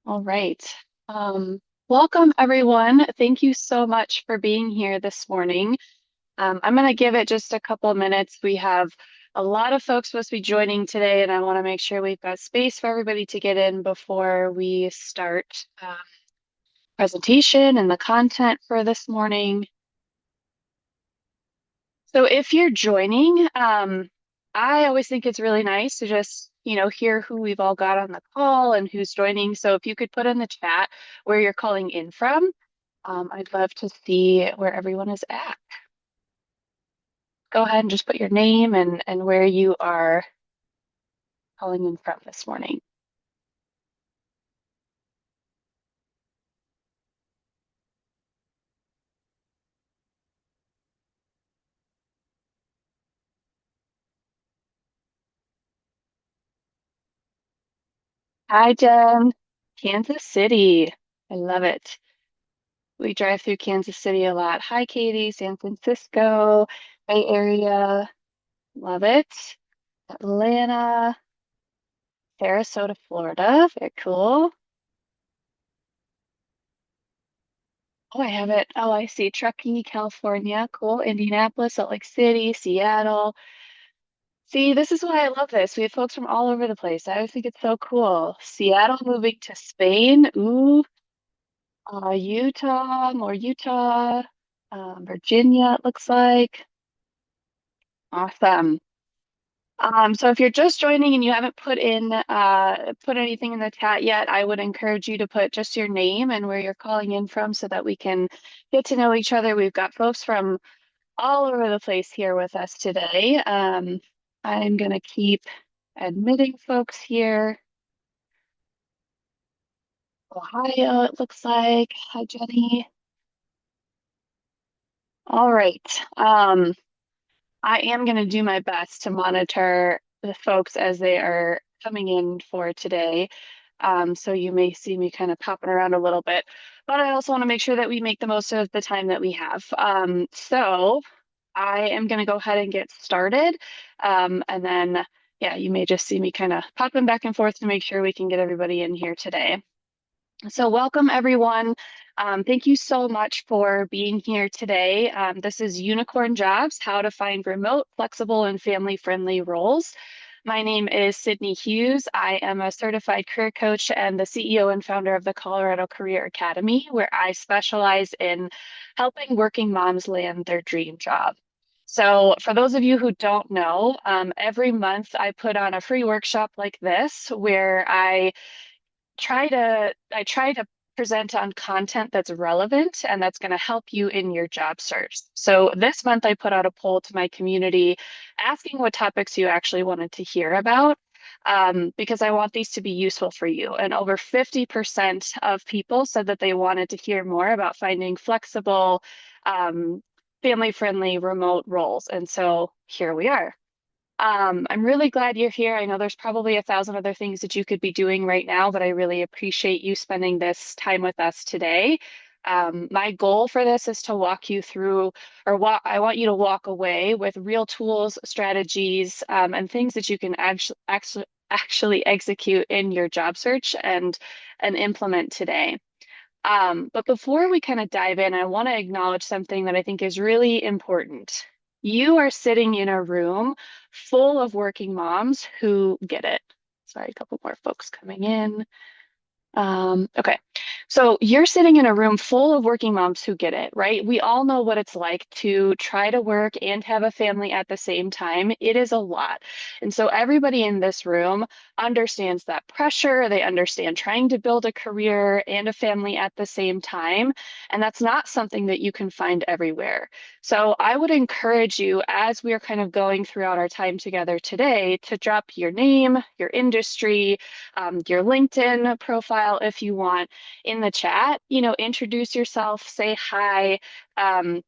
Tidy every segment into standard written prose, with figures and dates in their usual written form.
All right. Um, Welcome, everyone. Thank you so much for being here this morning. I'm going to give it just a couple minutes. We have a lot of folks supposed to be joining today, and I want to make sure we've got space for everybody to get in before we start presentation and the content for this morning. So if you're joining, I always think it's really nice to just, hear who we've all got on the call and who's joining. So if you could put in the chat where you're calling in from, I'd love to see where everyone is at. Go ahead and just put your name and where you are calling in from this morning. Hi, Jen. Kansas City. I love it. We drive through Kansas City a lot. Hi, Katie. San Francisco, Bay Area. Love it. Atlanta, Sarasota, Florida. Very cool. Oh, I have it. Oh, I see. Truckee, California. Cool. Indianapolis, Salt Lake City, Seattle. See, this is why I love this. We have folks from all over the place. I always think it's so cool. Seattle moving to Spain. Ooh, Utah, more Utah. Virginia, it looks like. Awesome. So if you're just joining and you haven't put anything in the chat yet, I would encourage you to put just your name and where you're calling in from so that we can get to know each other. We've got folks from all over the place here with us today. I'm gonna keep admitting folks here. Ohio, it looks like. Hi, Jenny. All right. I am going to do my best to monitor the folks as they are coming in for today. So you may see me kind of popping around a little bit, but I also want to make sure that we make the most of the time that we have. So I am going to go ahead and get started. And then, yeah, you may just see me kind of popping back and forth to make sure we can get everybody in here today. So, welcome everyone. Thank you so much for being here today. This is Unicorn Jobs, how to find remote, flexible, and family-friendly roles. My name is Sydney Hughes. I am a certified career coach and the CEO and founder of the Colorado Career Academy, where I specialize in helping working moms land their dream job. So, for those of you who don't know, every month I put on a free workshop like this where I try to present on content that's relevant and that's going to help you in your job search. So this month I put out a poll to my community asking what topics you actually wanted to hear about. Because I want these to be useful for you. And over 50% of people said that they wanted to hear more about finding flexible, um, family-friendly remote roles. And so here we are. I'm really glad you're here. I know there's probably a thousand other things that you could be doing right now, but I really appreciate you spending this time with us today. My goal for this is to walk you through, I want you to walk away with real tools, strategies, and things that you can actually execute in your job search and implement today. But before we kind of dive in, I want to acknowledge something that I think is really important. You are sitting in a room full of working moms who get it. Sorry, a couple more folks coming in. Okay. So you're sitting in a room full of working moms who get it, right? We all know what it's like to try to work and have a family at the same time. It is a lot. And so everybody in this room understands that pressure. They understand trying to build a career and a family at the same time. And that's not something that you can find everywhere. So I would encourage you, as we are kind of going throughout our time together today, to drop your name, your industry, your LinkedIn profile if you want in the chat. Introduce yourself, say hi. Um,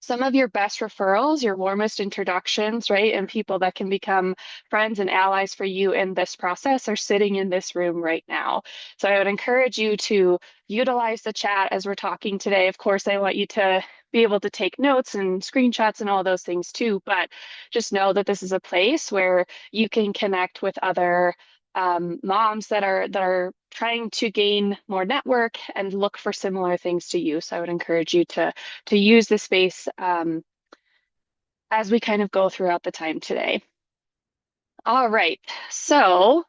some of your best referrals, your warmest introductions, right, and people that can become friends and allies for you in this process are sitting in this room right now. So I would encourage you to utilize the chat as we're talking today. Of course, I want you to be able to take notes and screenshots and all those things too, but just know that this is a place where you can connect with other moms that are trying to gain more network and look for similar things to you. So I would encourage you to use the space as we kind of go throughout the time today. All right, so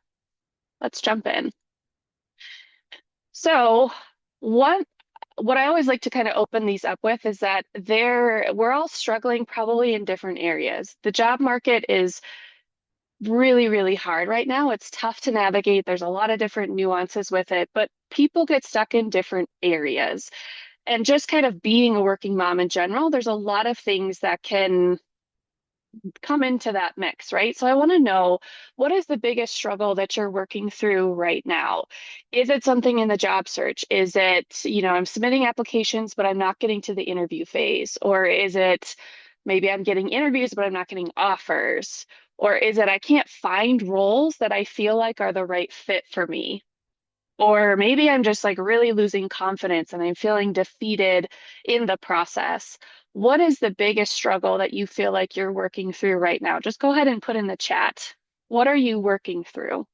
let's jump in. So what what I always like to kind of open these up with is that we're all struggling probably in different areas. The job market is really, really hard right now. It's tough to navigate. There's a lot of different nuances with it, but people get stuck in different areas. And just kind of being a working mom in general, there's a lot of things that can come into that mix, right? So I want to know, what is the biggest struggle that you're working through right now? Is it something in the job search? Is it, I'm submitting applications, but I'm not getting to the interview phase? Or is it maybe I'm getting interviews, but I'm not getting offers? Or is it I can't find roles that I feel like are the right fit for me? Or maybe I'm just like really losing confidence and I'm feeling defeated in the process. What is the biggest struggle that you feel like you're working through right now? Just go ahead and put in the chat. What are you working through?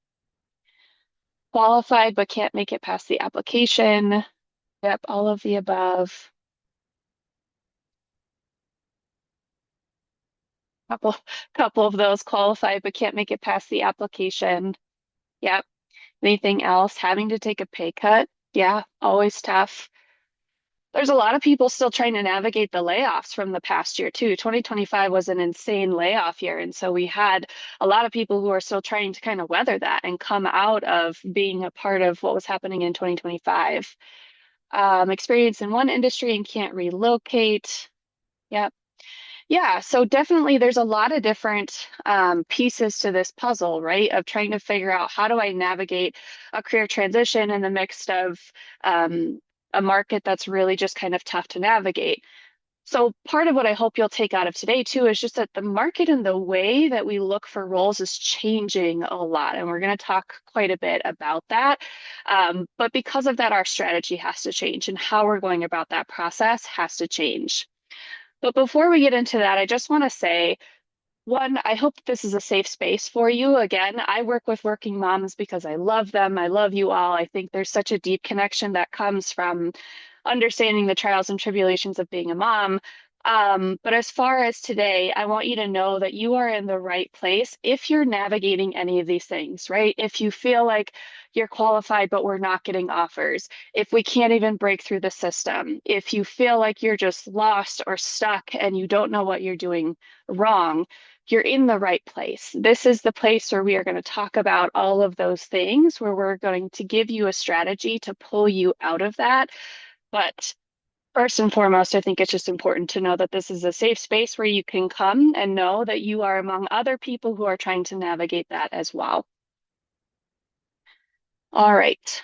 Qualified but can't make it past the application. Yep, all of the above. Couple couple of those qualified but can't make it past the application. Yep. Anything else? Having to take a pay cut. Yeah, always tough. There's a lot of people still trying to navigate the layoffs from the past year too. 2025 was an insane layoff year. And so we had a lot of people who are still trying to kind of weather that and come out of being a part of what was happening in 2025. Experience in one industry and can't relocate. Yep. Yeah, so definitely there's a lot of different pieces to this puzzle, right? Of trying to figure out how do I navigate a career transition in the midst of um, a market that's really just kind of tough to navigate. So part of what I hope you'll take out of today too is just that the market and the way that we look for roles is changing a lot. And we're going to talk quite a bit about that. But because of that, our strategy has to change and how we're going about that process has to change. But before we get into that, I just want to say, one, I hope this is a safe space for you. Again, I work with working moms because I love them. I love you all. I think there's such a deep connection that comes from understanding the trials and tribulations of being a mom. But as far as today, I want you to know that you are in the right place if you're navigating any of these things, right? If you feel like you're qualified, but we're not getting offers, if we can't even break through the system, if you feel like you're just lost or stuck and you don't know what you're doing wrong, you're in the right place. This is the place where we are going to talk about all of those things, where we're going to give you a strategy to pull you out of that. But first and foremost, I think it's just important to know that this is a safe space where you can come and know that you are among other people who are trying to navigate that as well. All right.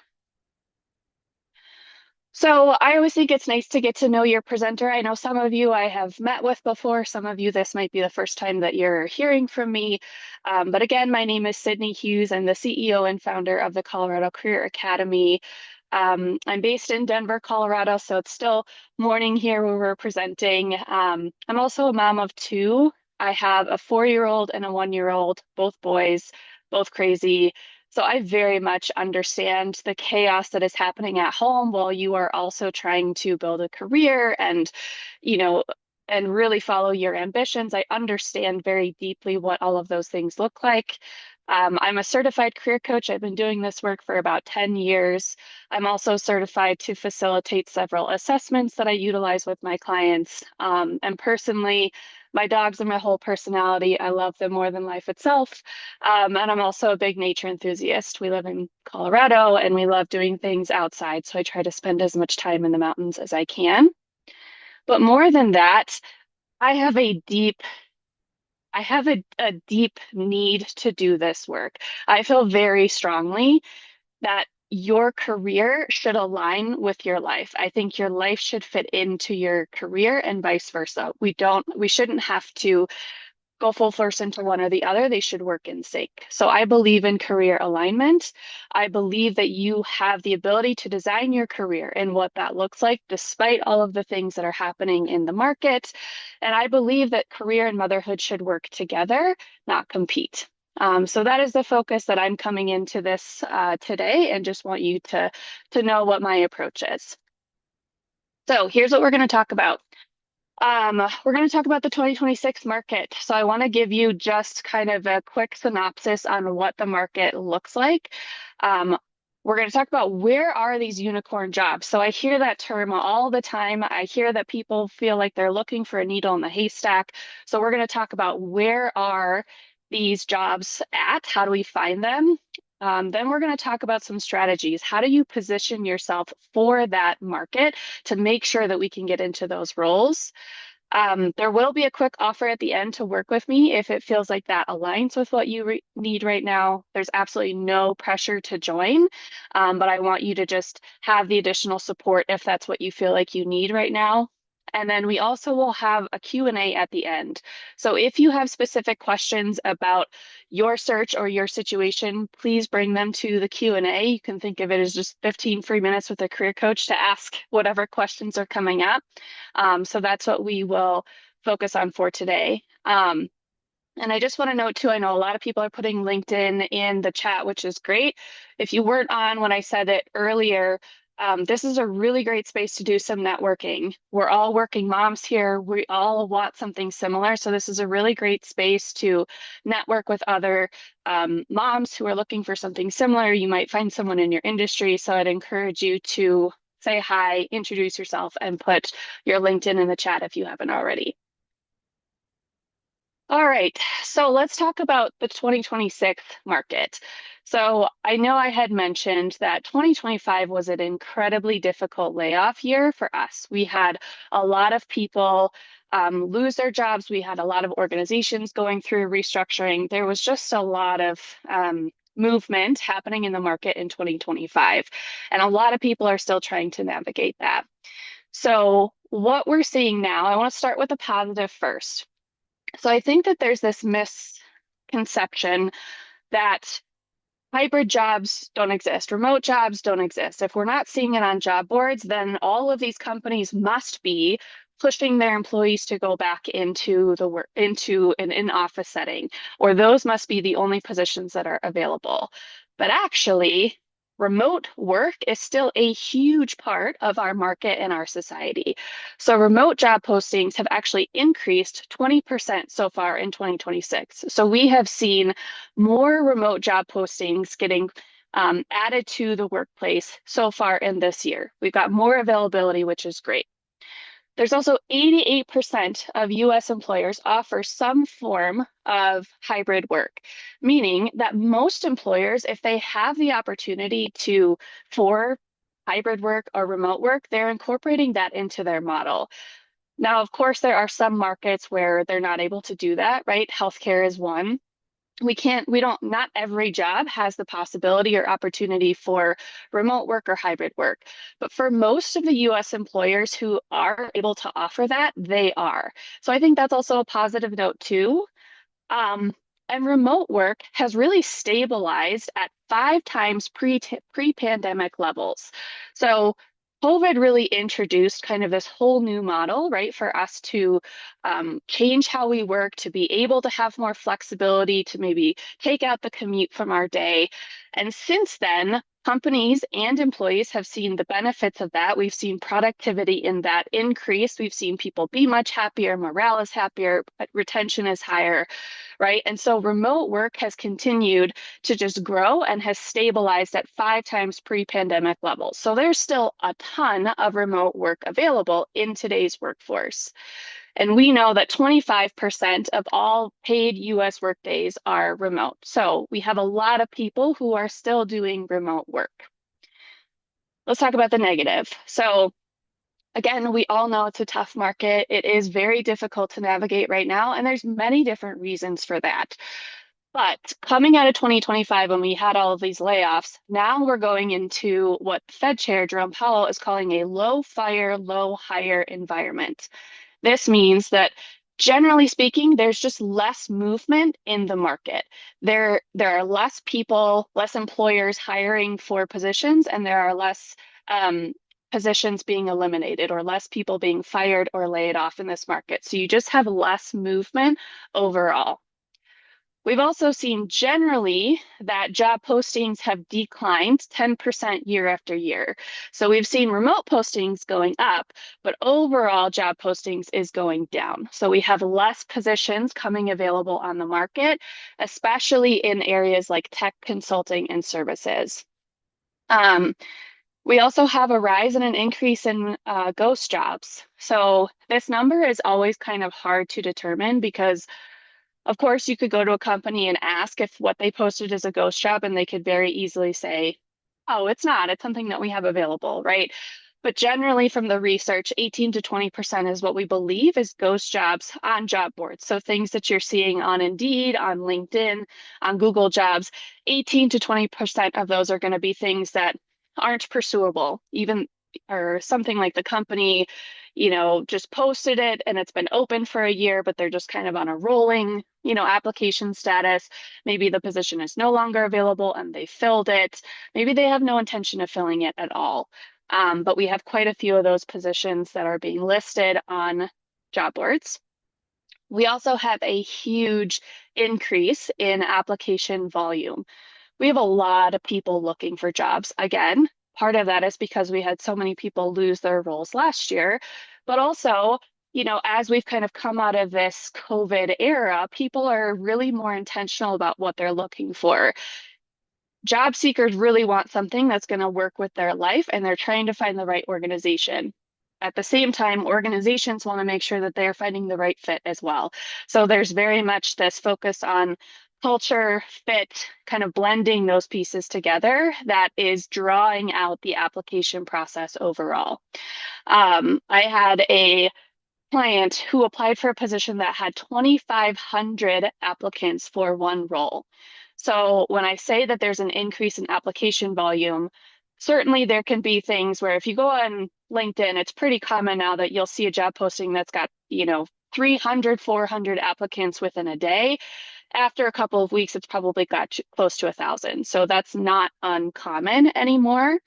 So I always think it's nice to get to know your presenter. I know some of you I have met with before. Some of you, this might be the first time that you're hearing from me. But again, my name is Sydney Hughes. I'm the CEO and founder of the Colorado Career Academy. I'm based in Denver, Colorado, so it's still morning here where we're presenting. I'm also a mom of two. I have a 4-year-old and a 1-year-old, both boys, both crazy. So I very much understand the chaos that is happening at home while you are also trying to build a career you know, and really follow your ambitions. I understand very deeply what all of those things look like. I'm a certified career coach. I've been doing this work for about 10 years. I'm also certified to facilitate several assessments that I utilize with my clients. And personally, my dogs are my whole personality. I love them more than life itself. And I'm also a big nature enthusiast. We live in Colorado and we love doing things outside. So I try to spend as much time in the mountains as I can. But more than that, I have a deep a deep need to do this work. I feel very strongly that your career should align with your life. I think your life should fit into your career and vice versa. We shouldn't have to go full force into one or the other. They should work in sync. So I believe in career alignment. I believe that you have the ability to design your career and what that looks like, despite all of the things that are happening in the market. And I believe that career and motherhood should work together, not compete. So that is the focus that I'm coming into this today, and just want you to know what my approach is. So here's what we're going to talk about. We're going to talk about the 2026 market. So I want to give you just kind of a quick synopsis on what the market looks like. Um, we're going to talk about where are these unicorn jobs. So I hear that term all the time. I hear that people feel like they're looking for a needle in the haystack. So we're going to talk about where are these jobs at? How do we find them? Then we're going to talk about some strategies. How do you position yourself for that market to make sure that we can get into those roles? There will be a quick offer at the end to work with me if it feels like that aligns with what you need right now. There's absolutely no pressure to join, but I want you to just have the additional support if that's what you feel like you need right now. And then we also will have a Q&A at the end. So if you have specific questions about your search or your situation, please bring them to the Q&A. You can think of it as just 15 free minutes with a career coach to ask whatever questions are coming up. So that's what we will focus on for today. And I just want to note too, I know a lot of people are putting LinkedIn in the chat, which is great. If you weren't on when I said it earlier, this is a really great space to do some networking. We're all working moms here. We all want something similar. So this is a really great space to network with other moms who are looking for something similar. You might find someone in your industry. So I'd encourage you to say hi, introduce yourself, and put your LinkedIn in the chat if you haven't already. All right, so let's talk about the 2026 market. So I know I had mentioned that 2025 was an incredibly difficult layoff year for us. We had a lot of people lose their jobs. We had a lot of organizations going through restructuring. There was just a lot of movement happening in the market in 2025, and a lot of people are still trying to navigate that. So what we're seeing now, I want to start with the positive first. So I think that there's this misconception that hybrid jobs don't exist, remote jobs don't exist. If we're not seeing it on job boards, then all of these companies must be pushing their employees to go back into the work into an in-office setting, or those must be the only positions that are available. But actually, remote work is still a huge part of our market and our society. So remote job postings have actually increased 20% so far in 2026. So we have seen more remote job postings getting added to the workplace so far in this year. We've got more availability, which is great. There's also 88% of US employers offer some form of hybrid work, meaning that most employers, if they have the opportunity for hybrid work or remote work, they're incorporating that into their model. Now, of course, there are some markets where they're not able to do that, right? Healthcare is one. Not every job has the possibility or opportunity for remote work or hybrid work. But for most of the US employers who are able to offer that, they are. So I think that's also a positive note too. Um, and remote work has really stabilized at 5 times pre-pandemic levels. So COVID really introduced kind of this whole new model, right, for us to change how we work, to be able to have more flexibility, to maybe take out the commute from our day. And since then, companies and employees have seen the benefits of that. We've seen productivity in that increase. We've seen people be much happier, morale is happier, retention is higher, right? And so remote work has continued to just grow and has stabilized at 5 times pre-pandemic levels. So there's still a ton of remote work available in today's workforce. And we know that 25% of all paid US workdays are remote. So we have a lot of people who are still doing remote work. Let's talk about the negative. So again, we all know it's a tough market. It is very difficult to navigate right now, and there's many different reasons for that. But coming out of 2025, when we had all of these layoffs, now we're going into what Fed Chair Jerome Powell is calling a low fire, low hire environment. This means that generally speaking, there's just less movement in the market. There are less people, less employers hiring for positions, and there are less positions being eliminated or less people being fired or laid off in this market. So you just have less movement overall. We've also seen generally that job postings have declined 10% year after year. So we've seen remote postings going up, but overall job postings is going down. So we have less positions coming available on the market, especially in areas like tech consulting and services. Um, we also have a rise and an increase in ghost jobs. So this number is always kind of hard to determine because of course, you could go to a company and ask if what they posted is a ghost job, and they could very easily say, oh, it's not. It's something that we have available, right? But generally, from the research, 18 to 20% is what we believe is ghost jobs on job boards. So things that you're seeing on Indeed, on LinkedIn, on Google Jobs, 18 to 20% of those are going to be things that aren't pursuable, even or something like the company, just posted it and it's been open for a year, but they're just kind of on a rolling, application status. Maybe the position is no longer available and they filled it. Maybe they have no intention of filling it at all. But we have quite a few of those positions that are being listed on job boards. We also have a huge increase in application volume. We have a lot of people looking for jobs. Again, part of that is because we had so many people lose their roles last year, but also, as we've kind of come out of this COVID era, people are really more intentional about what they're looking for. Job seekers really want something that's going to work with their life, and they're trying to find the right organization. At the same time, organizations want to make sure that they're finding the right fit as well. So there's very much this focus on culture, fit, kind of blending those pieces together that is drawing out the application process overall. I had a client who applied for a position that had 2,500 applicants for one role. So when I say that there's an increase in application volume, certainly there can be things where if you go on LinkedIn, it's pretty common now that you'll see a job posting that's got, 300, 400 applicants within a day. After a couple of weeks, it's probably got close to 1,000. So that's not uncommon anymore.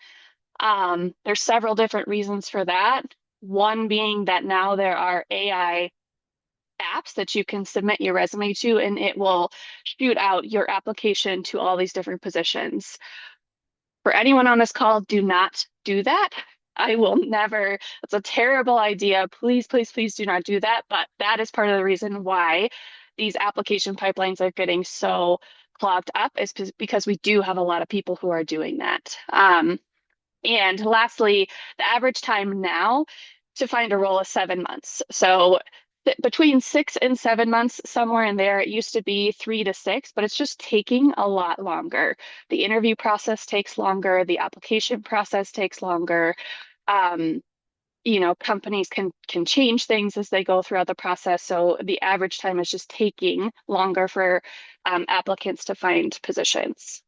There's several different reasons for that. One being that now there are AI apps that you can submit your resume to, and it will shoot out your application to all these different positions. For anyone on this call, do not do that. I will never, it's a terrible idea. Please, please, please do not do that. But that is part of the reason why these application pipelines are getting so clogged up is because we do have a lot of people who are doing that. And lastly, the average time now to find a role is 7 months. So between 6 and 7 months, somewhere in there, it used to be 3 to 6, but it's just taking a lot longer. The interview process takes longer, the application process takes longer. Um, Companies can change things as they go throughout the process. So the average time is just taking longer for applicants to find positions.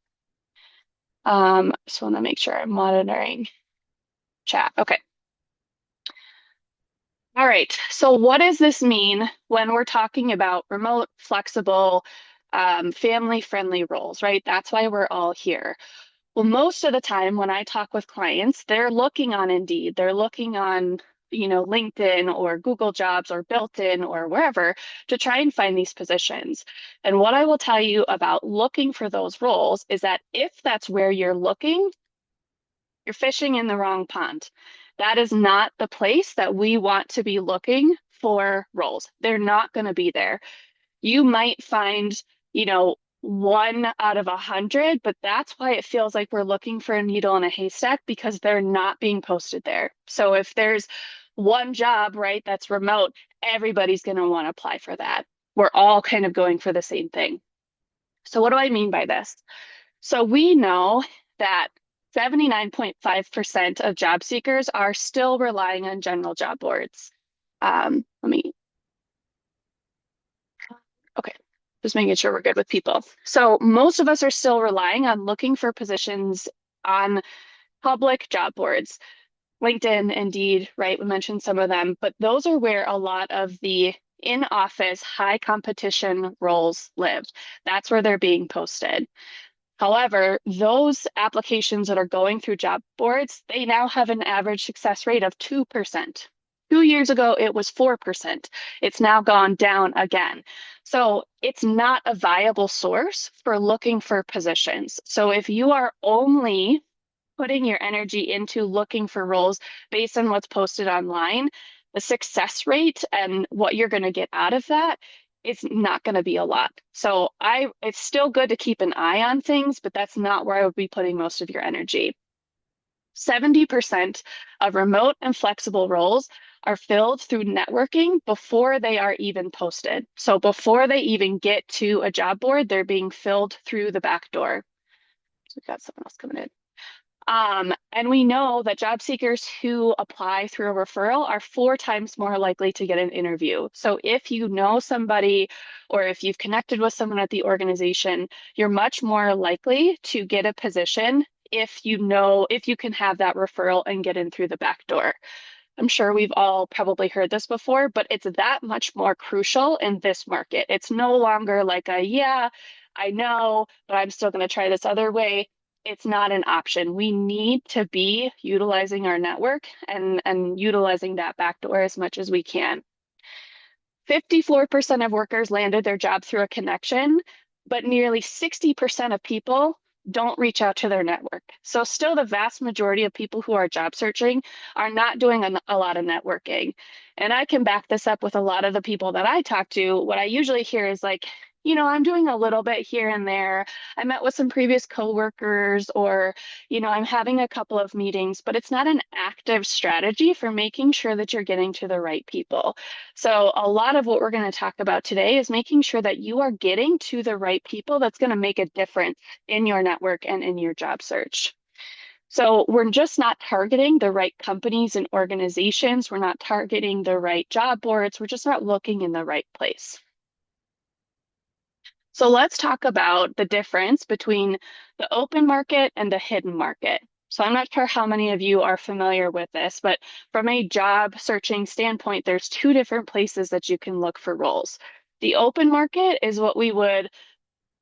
Just want to make sure I'm monitoring chat. Okay. All right. So what does this mean when we're talking about remote, flexible, family-friendly roles, right? That's why we're all here. Well, most of the time when I talk with clients, they're looking on Indeed, they're looking on, LinkedIn or Google Jobs or Built-in or wherever to try and find these positions. And what I will tell you about looking for those roles is that if that's where you're looking, you're fishing in the wrong pond. That is not the place that we want to be looking for roles. They're not going to be there. You might find, one out of 100, but that's why it feels like we're looking for a needle in a haystack because they're not being posted there. So if there's one job, right, that's remote, everybody's going to want to apply for that. We're all kind of going for the same thing. So what do I mean by this? So we know that 79.5% of job seekers are still relying on general job boards. Okay, just making sure we're good with people. So most of us are still relying on looking for positions on public job boards, LinkedIn, Indeed, right? We mentioned some of them, but those are where a lot of the in-office high competition roles live. That's where they're being posted. However, those applications that are going through job boards, they now have an average success rate of 2%. 2 years ago, it was 4%. It's now gone down again. So it's not a viable source for looking for positions. So if you are only putting your energy into looking for roles based on what's posted online, the success rate and what you're going to get out of that is not going to be a lot. So it's still good to keep an eye on things, but that's not where I would be putting most of your energy. 70% of remote and flexible roles are filled through networking before they are even posted. So before they even get to a job board, they're being filled through the back door. So we've got someone else coming in. And we know that job seekers who apply through a referral are 4 times more likely to get an interview. So if you know somebody or if you've connected with someone at the organization, you're much more likely to get a position if you can have that referral and get in through the back door. I'm sure we've all probably heard this before, but it's that much more crucial in this market. It's no longer like yeah, I know, but I'm still going to try this other way. It's not an option. We need to be utilizing our network and utilizing that backdoor as much as we can. 54% of workers landed their job through a connection, but nearly 60% of people don't reach out to their network. So still the vast majority of people who are job searching are not doing a lot of networking. And I can back this up with a lot of the people that I talk to. What I usually hear is like, I'm doing a little bit here and there. I met with some previous coworkers or, I'm having a couple of meetings, but it's not an active strategy for making sure that you're getting to the right people. So a lot of what we're going to talk about today is making sure that you are getting to the right people that's going to make a difference in your network and in your job search. So we're just not targeting the right companies and organizations. We're not targeting the right job boards. We're just not looking in the right place. So let's talk about the difference between the open market and the hidden market. So I'm not sure how many of you are familiar with this, but from a job searching standpoint, there's 2 different places that you can look for roles. The open market is what we would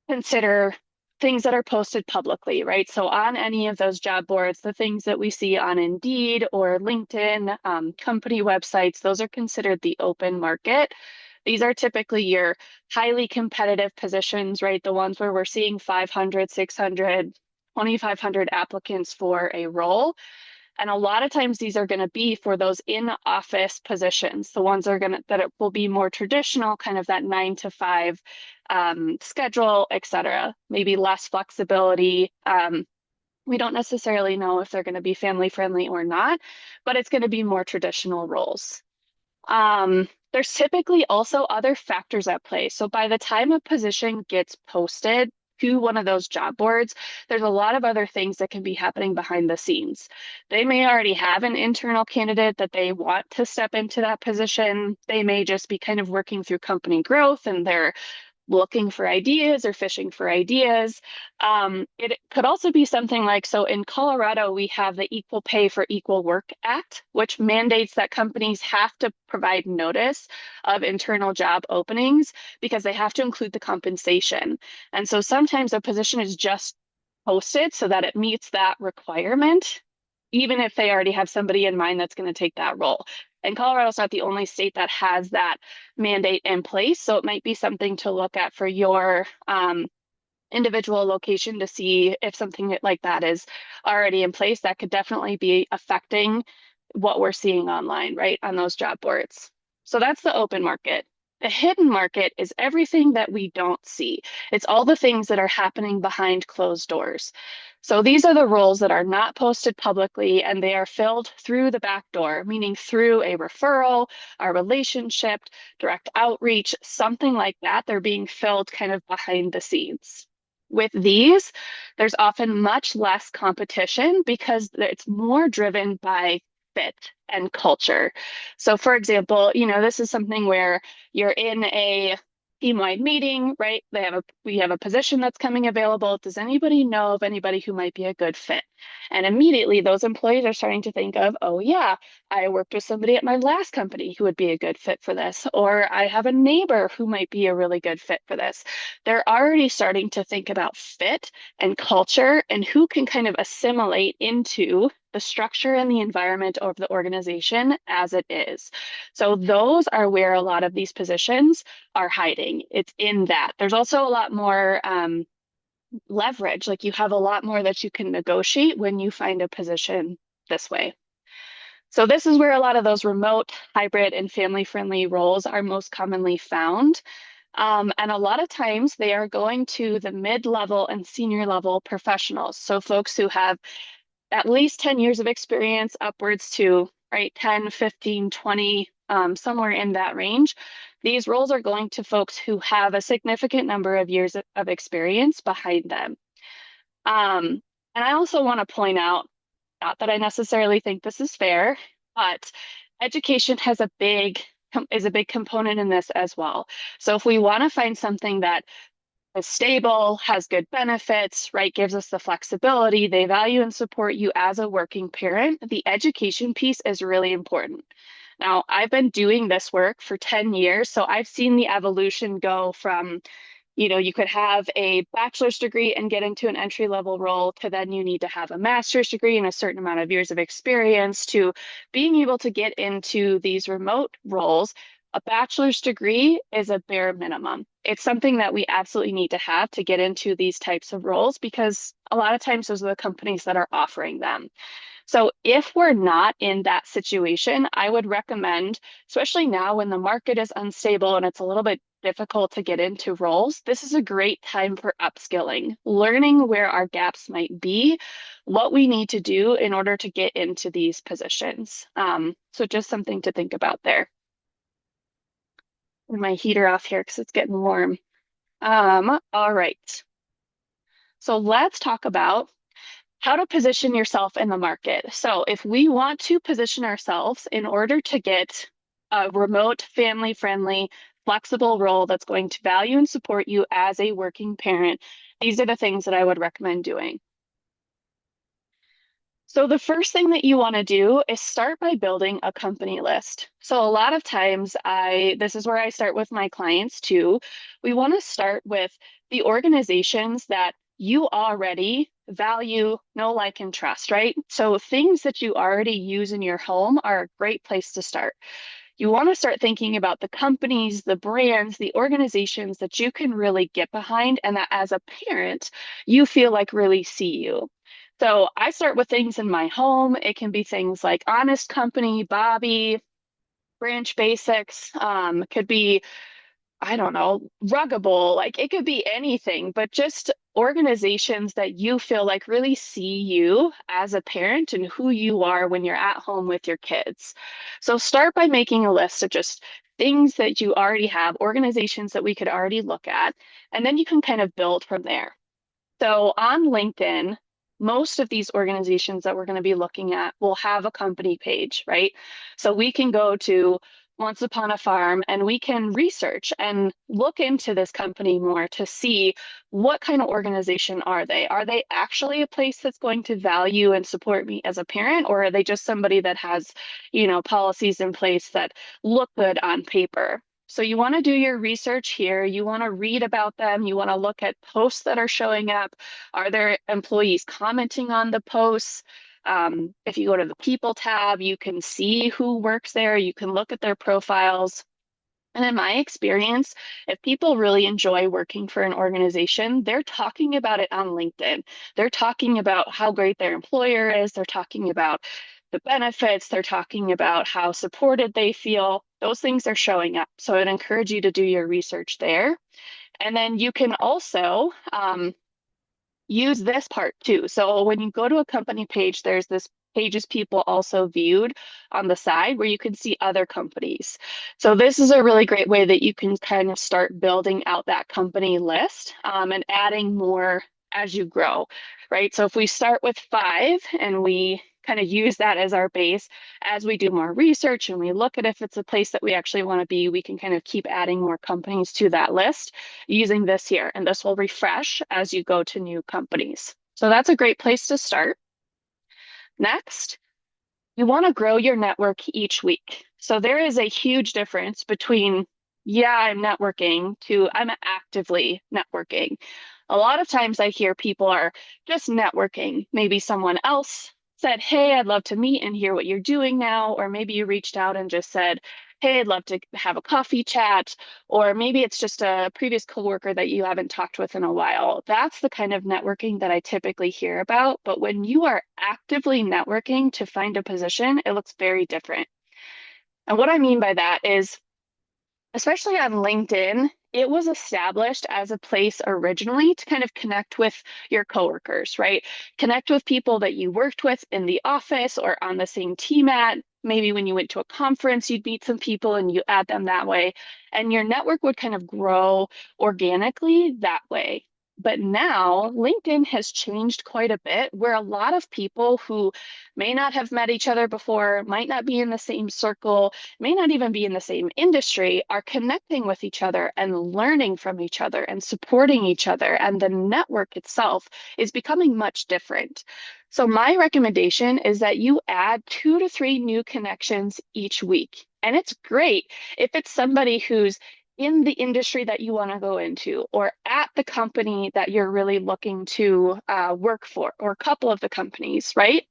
consider things that are posted publicly, right? So on any of those job boards, the things that we see on Indeed or LinkedIn, company websites, those are considered the open market. These are typically your highly competitive positions, right? The ones where we're seeing 500, 600, 2,500 applicants for a role. And a lot of times these are going to be for those in-office positions, the ones that it will be more traditional, kind of that 9 to 5 schedule, et cetera. Maybe less flexibility. We don't necessarily know if they're going to be family friendly or not, but it's going to be more traditional roles. There's typically also other factors at play. So by the time a position gets posted to one of those job boards, there's a lot of other things that can be happening behind the scenes. They may already have an internal candidate that they want to step into that position. They may just be kind of working through company growth and they're looking for ideas or fishing for ideas. It could also be something like, so in Colorado, we have the Equal Pay for Equal Work Act, which mandates that companies have to provide notice of internal job openings because they have to include the compensation. And so sometimes a position is just posted so that it meets that requirement, even if they already have somebody in mind that's going to take that role. And Colorado's not the only state that has that mandate in place. So it might be something to look at for your individual location to see if something like that is already in place. That could definitely be affecting what we're seeing online, right, on those job boards. So that's the open market. The hidden market is everything that we don't see. It's all the things that are happening behind closed doors. So these are the roles that are not posted publicly and they are filled through the back door, meaning through a referral, a relationship, direct outreach, something like that. They're being filled kind of behind the scenes. With these, there's often much less competition because it's more driven by fit and culture. So for example, this is something where you're in a team-wide meeting, right? We have a position that's coming available. Does anybody know of anybody who might be a good fit? And immediately those employees are starting to think of, oh yeah, I worked with somebody at my last company who would be a good fit for this, or I have a neighbor who might be a really good fit for this. They're already starting to think about fit and culture and who can kind of assimilate into the structure and the environment of the organization as it is. So those are where a lot of these positions are hiding. It's in that. There's also a lot more leverage. Like you have a lot more that you can negotiate when you find a position this way. So this is where a lot of those remote, hybrid, and family-friendly roles are most commonly found. And a lot of times they are going to the mid-level and senior level professionals. So folks who have at least 10 years of experience upwards to, right, 10, 15, 20, somewhere in that range. These roles are going to folks who have a significant number of years of experience behind them. And I also want to point out, not that I necessarily think this is fair, but education is a big component in this as well. So if we want to find something that is stable, has good benefits, right, gives us the flexibility, they value and support you as a working parent, the education piece is really important. Now, I've been doing this work for 10 years, so I've seen the evolution go from, you could have a bachelor's degree and get into an entry level role to then you need to have a master's degree and a certain amount of years of experience to being able to get into these remote roles. A bachelor's degree is a bare minimum. It's something that we absolutely need to have to get into these types of roles because a lot of times those are the companies that are offering them. So if we're not in that situation, I would recommend, especially now when the market is unstable and it's a little bit difficult to get into roles, this is a great time for upskilling, learning where our gaps might be, what we need to do in order to get into these positions. So just something to think about there. Turn my heater off here because it's getting warm. All right. So let's talk about how to position yourself in the market. So if we want to position ourselves in order to get a remote, family-friendly, flexible role that's going to value and support you as a working parent, these are the things that I would recommend doing. So the first thing that you want to do is start by building a company list. So a lot of times this is where I start with my clients too. We want to start with the organizations that you already value, know, like, and trust, right? So things that you already use in your home are a great place to start. You want to start thinking about the companies, the brands, the organizations that you can really get behind and that as a parent, you feel like really see you. So I start with things in my home. It can be things like Honest Company, Bobby, Branch Basics, could be, I don't know, Ruggable, like it could be anything, but just organizations that you feel like really see you as a parent and who you are when you're at home with your kids. So start by making a list of just things that you already have, organizations that we could already look at, and then you can kind of build from there. So on LinkedIn, most of these organizations that we're going to be looking at will have a company page, right? So we can go to Once Upon a Farm and we can research and look into this company more to see what kind of organization are they? Are they actually a place that's going to value and support me as a parent, or are they just somebody that has, policies in place that look good on paper? So you want to do your research here. You want to read about them. You want to look at posts that are showing up. Are there employees commenting on the posts? If you go to the People tab, you can see who works there. You can look at their profiles. And in my experience, if people really enjoy working for an organization, they're talking about it on LinkedIn. They're talking about how great their employer is. They're talking about the benefits. They're talking about how supported they feel. Those things are showing up. So I'd encourage you to do your research there. And then you can also use this part too. So when you go to a company page, there's this pages people also viewed on the side where you can see other companies. So this is a really great way that you can kind of start building out that company list and adding more as you grow, right? So if we start with 5 and we kind of use that as our base, as we do more research and we look at if it's a place that we actually want to be, we can kind of keep adding more companies to that list using this here. And this will refresh as you go to new companies. So that's a great place to start. Next, you want to grow your network each week. So there is a huge difference between, yeah, I'm networking to I'm actively networking. A lot of times I hear people are just networking. Maybe someone else said, hey, I'd love to meet and hear what you're doing now. Or maybe you reached out and just said, hey, I'd love to have a coffee chat. Or maybe it's just a previous coworker that you haven't talked with in a while. That's the kind of networking that I typically hear about. But when you are actively networking to find a position, it looks very different. And what I mean by that is, especially on LinkedIn, it was established as a place originally to kind of connect with your coworkers, right? Connect with people that you worked with in the office or on the same team at. Maybe when you went to a conference, you'd meet some people and you add them that way. And your network would kind of grow organically that way. But now LinkedIn has changed quite a bit, where a lot of people who may not have met each other before, might not be in the same circle, may not even be in the same industry, are connecting with each other and learning from each other and supporting each other. And the network itself is becoming much different. So, my recommendation is that you add 2 to 3 new connections each week. And it's great if it's somebody who's in the industry that you want to go into, or at the company that you're really looking to work for, or a couple of the companies, right?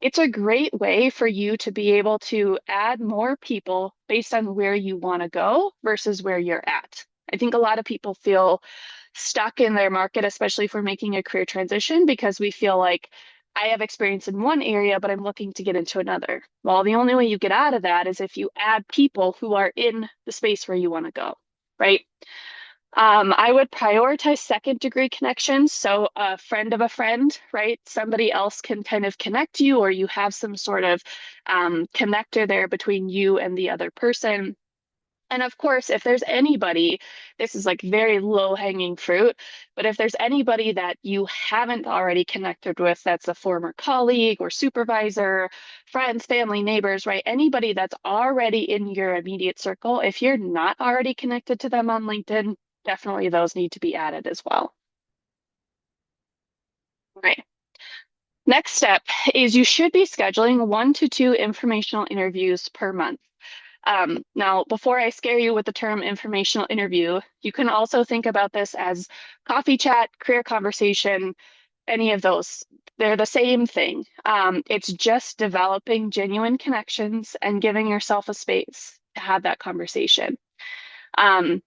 It's a great way for you to be able to add more people based on where you want to go versus where you're at. I think a lot of people feel stuck in their market, especially if we're making a career transition, because we feel like I have experience in one area, but I'm looking to get into another. Well, the only way you get out of that is if you add people who are in the space where you want to go, right? I would prioritize second degree connections. So a friend of a friend, right? Somebody else can kind of connect you, or you have some sort of connector there between you and the other person. And of course, if there's anybody, this is like very low hanging fruit, but if there's anybody that you haven't already connected with, that's a former colleague or supervisor, friends, family, neighbors, right? Anybody that's already in your immediate circle, if you're not already connected to them on LinkedIn, definitely those need to be added as well. Right. Next step is you should be scheduling 1 to 2 informational interviews per month. Now, before I scare you with the term informational interview, you can also think about this as coffee chat, career conversation, any of those. They're the same thing. It's just developing genuine connections and giving yourself a space to have that conversation. Um,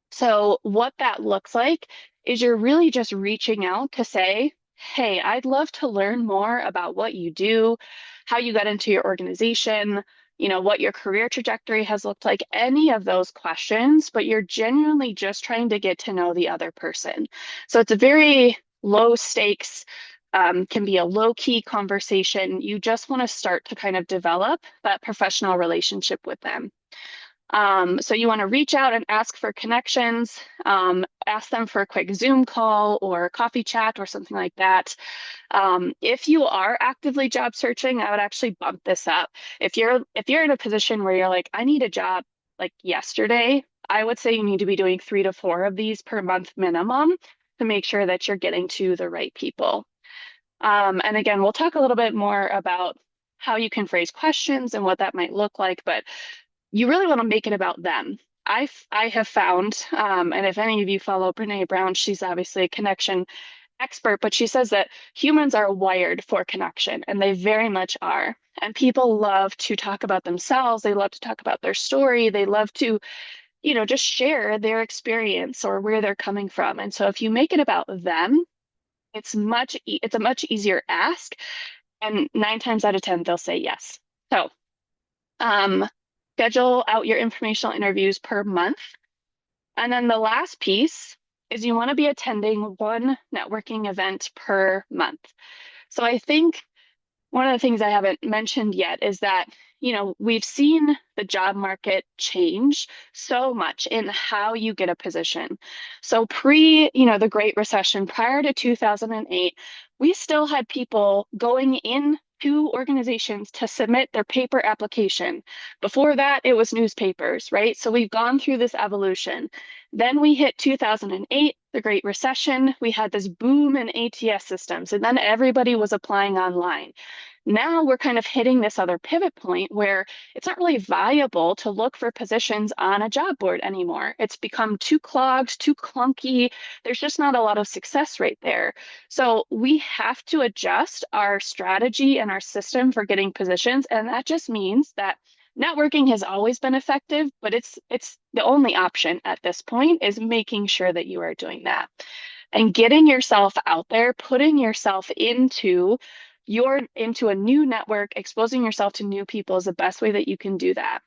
so, what that looks like is you're really just reaching out to say, hey, I'd love to learn more about what you do, how you got into your organization, what your career trajectory has looked like, any of those questions, but you're genuinely just trying to get to know the other person. So, it's a very low stakes, can be a low key conversation. You just want to start to kind of develop that professional relationship with them. So you want to reach out and ask for connections, ask them for a quick Zoom call or coffee chat or something like that. If you are actively job searching, I would actually bump this up. If you're in a position where you're like, I need a job like yesterday, I would say you need to be doing 3 to 4 of these per month minimum to make sure that you're getting to the right people. And again, we'll talk a little bit more about how you can phrase questions and what that might look like, but you really want to make it about them. I have found, and if any of you follow Brene Brown, she's obviously a connection expert, but she says that humans are wired for connection, and they very much are. And people love to talk about themselves. They love to talk about their story. They love to, just share their experience or where they're coming from. And so if you make it about them, it's a much easier ask, and 9 times out of 10 they'll say yes. So, um, schedule out your informational interviews per month. And then the last piece is you want to be attending one networking event per month. So I think one of the things I haven't mentioned yet is that, we've seen the job market change so much in how you get a position. So the Great Recession, prior to 2008, we still had people going in to organizations to submit their paper application. Before that, it was newspapers, right? So we've gone through this evolution. Then we hit 2008, the Great Recession. We had this boom in ATS systems, and then everybody was applying online. Now we're kind of hitting this other pivot point where it's not really viable to look for positions on a job board anymore. It's become too clogged, too clunky. There's just not a lot of success right there. So we have to adjust our strategy and our system for getting positions. And that just means that networking has always been effective, but it's the only option at this point is making sure that you are doing that and getting yourself out there, putting yourself into a new network, exposing yourself to new people is the best way that you can do that.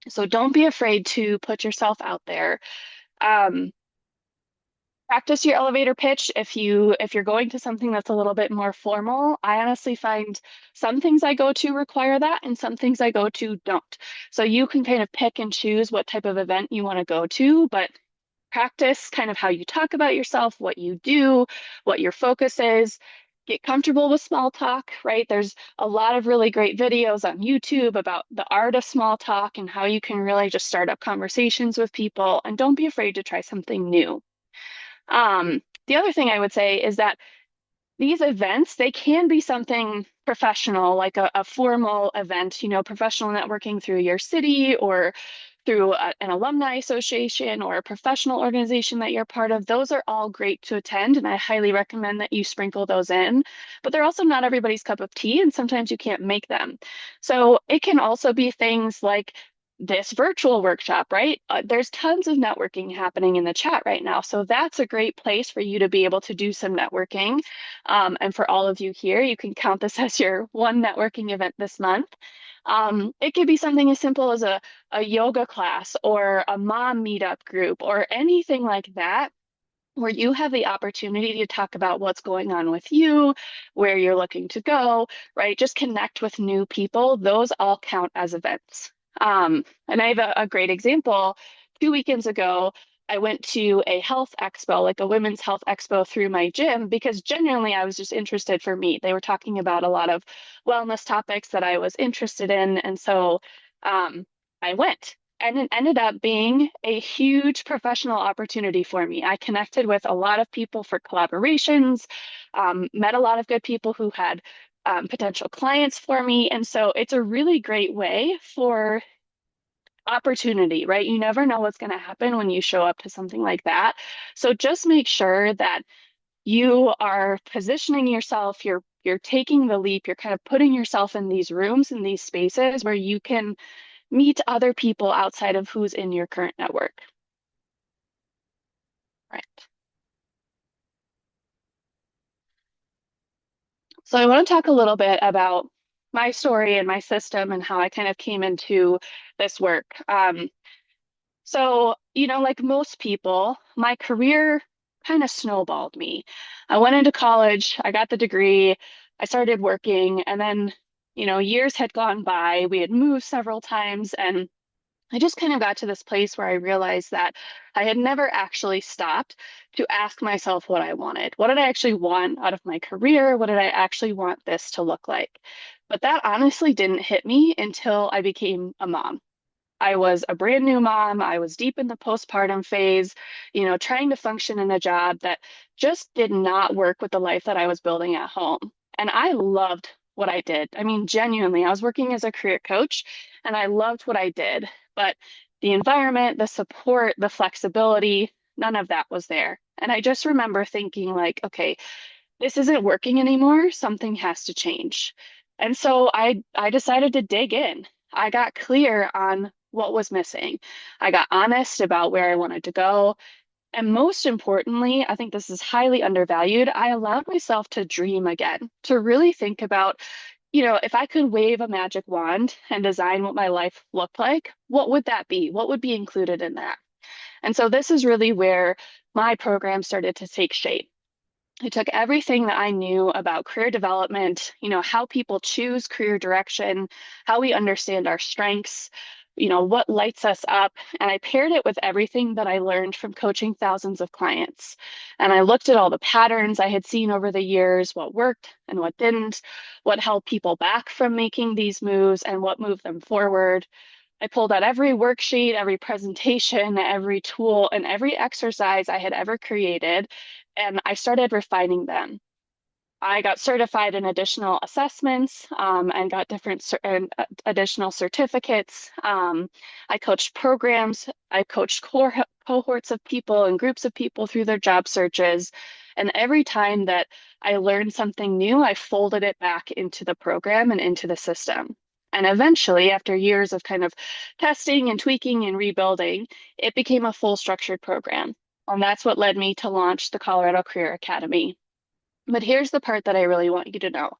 So don't be afraid to put yourself out there. Um, Practice your elevator pitch if you're going to something that's a little bit more formal. I honestly find some things I go to require that and some things I go to don't. So you can kind of pick and choose what type of event you want to go to, but practice kind of how you talk about yourself, what you do, what your focus is. Get comfortable with small talk, right? There's a lot of really great videos on YouTube about the art of small talk and how you can really just start up conversations with people. And don't be afraid to try something new. The other thing I would say is that these events, they can be something professional, like a formal event, professional networking through your city or through an alumni association or a professional organization that you're part of. Those are all great to attend, and I highly recommend that you sprinkle those in. But they're also not everybody's cup of tea, and sometimes you can't make them. So it can also be things like this virtual workshop, right? There's tons of networking happening in the chat right now. So that's a great place for you to be able to do some networking. And for all of you here, you can count this as your one networking event this month. It could be something as simple as a yoga class or a mom meetup group or anything like that, where you have the opportunity to talk about what's going on with you, where you're looking to go, right? Just connect with new people. Those all count as events. And I have a great example. 2 weekends ago, I went to a health expo, like a women's health expo through my gym, because genuinely I was just interested for me. They were talking about a lot of wellness topics that I was interested in. And so I went. And it ended up being a huge professional opportunity for me. I connected with a lot of people for collaborations, met a lot of good people who had potential clients for me. And so it's a really great way for opportunity, right? You never know what's going to happen when you show up to something like that. So just make sure that you are positioning yourself, you're taking the leap, you're kind of putting yourself in these rooms, in these spaces where you can meet other people outside of who's in your current network. Right. So I want to talk a little bit about my story and my system and how I kind of came into this work. Like most people, my career kind of snowballed me. I went into college, I got the degree, I started working, and then, years had gone by. We had moved several times, and I just kind of got to this place where I realized that I had never actually stopped to ask myself what I wanted. What did I actually want out of my career? What did I actually want this to look like? But that honestly didn't hit me until I became a mom. I was a brand new mom. I was deep in the postpartum phase, trying to function in a job that just did not work with the life that I was building at home. And I loved what I did. I mean, genuinely, I was working as a career coach and I loved what I did. But the environment, the support, the flexibility, none of that was there. And I just remember thinking, like, okay, this isn't working anymore. Something has to change. And so I decided to dig in. I got clear on what was missing. I got honest about where I wanted to go. And most importantly, I think this is highly undervalued. I allowed myself to dream again, to really think about, if I could wave a magic wand and design what my life looked like, what would that be? What would be included in that? And so this is really where my program started to take shape. I took everything that I knew about career development, how people choose career direction, how we understand our strengths, what lights us up, and I paired it with everything that I learned from coaching thousands of clients. And I looked at all the patterns I had seen over the years, what worked and what didn't, what held people back from making these moves, and what moved them forward. I pulled out every worksheet, every presentation, every tool, and every exercise I had ever created, and I started refining them. I got certified in additional assessments and got additional certificates. I coached programs. I coached cohorts of people and groups of people through their job searches. And every time that I learned something new, I folded it back into the program and into the system. And eventually, after years of kind of testing and tweaking and rebuilding, it became a full structured program. And that's what led me to launch the Colorado Career Academy. But here's the part that I really want you to know.